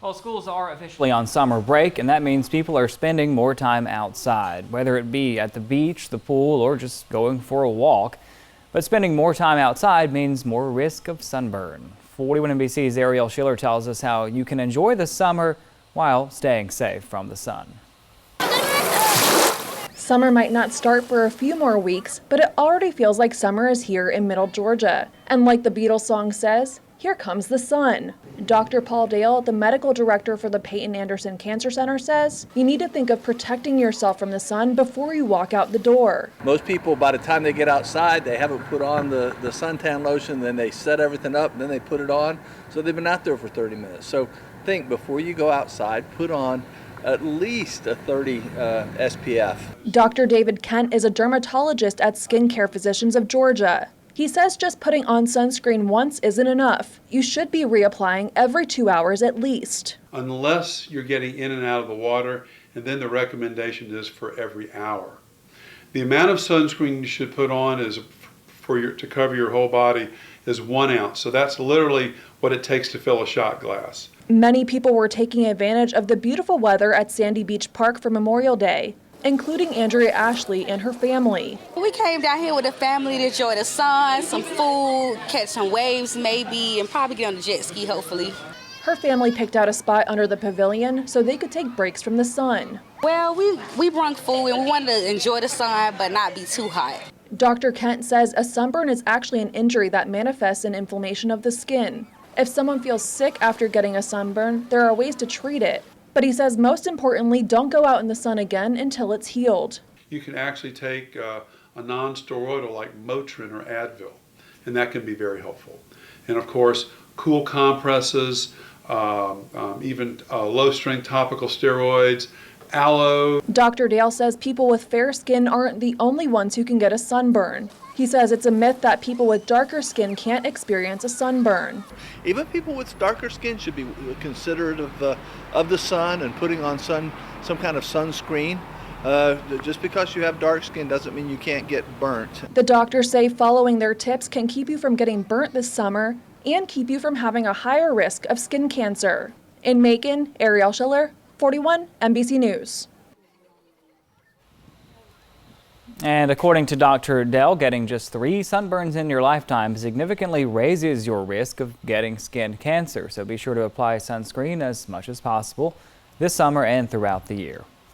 Well, schools are officially on summer break, and that means people are spending more time outside, whether it be at the beach, the pool, or just going for a walk. But spending more time outside means more risk of sunburn. 41 NBC's Ariel Schiller tells us how you can enjoy the summer while staying safe from the sun. Summer might not start for a few more weeks, but it already feels like summer is here in Middle Georgia. And like the Beatles song says, here comes the sun. Dr. Paul Dale, the medical director for the Peyton Anderson Cancer Center, says you need to think of protecting yourself from the sun before you walk out the door. Most people, by the time they get outside, they haven't put on the suntan lotion, then they set everything up, and then they put it on. So they've been out there for 30 minutes. So think before you go outside, put on at least a 30 SPF. Dr. David Kent is a dermatologist at Skincare Physicians of Georgia. He says just putting on sunscreen once isn't enough. You should be reapplying every 2 hours at least. Unless you're getting in and out of the water, and then the recommendation is for every hour. The amount of sunscreen you should put on is to cover your whole body is 1 ounce. So that's literally what it takes to fill a shot glass. Many people were taking advantage of the beautiful weather at Sandy Beach Park for Memorial Day, including Andrea Ashley and her family. We came down here with a family to enjoy the sun, some food, catch some waves maybe, and probably get on the jet ski hopefully. Her family picked out a spot under the pavilion so they could take breaks from the sun. Well, we brought food and we wanted to enjoy the sun but not be too hot. Dr. Kent says a sunburn is actually an injury that manifests in inflammation of the skin. If someone feels sick after getting a sunburn, there are ways to treat it. But he says most importantly, don't go out in the sun again until it's healed. You can actually take a non-steroidal like Motrin or Advil, and that can be very helpful. And of course, cool compresses, even low-strength topical steroids, aloe. Dr. Dale says people with fair skin aren't the only ones who can get a sunburn. He says it's a myth that people with darker skin can't experience a sunburn. Even people with darker skin should be considerate of the sun and putting on some kind of sunscreen. Just because you have dark skin doesn't mean you can't get burnt. The doctors say following their tips can keep you from getting burnt this summer and keep you from having a higher risk of skin cancer. In Macon, Ariel Schiller, 41 NBC News. And according to Dr. Dell, getting just 3 sunburns in your lifetime significantly raises your risk of getting skin cancer. So be sure to apply sunscreen as much as possible this summer and throughout the year.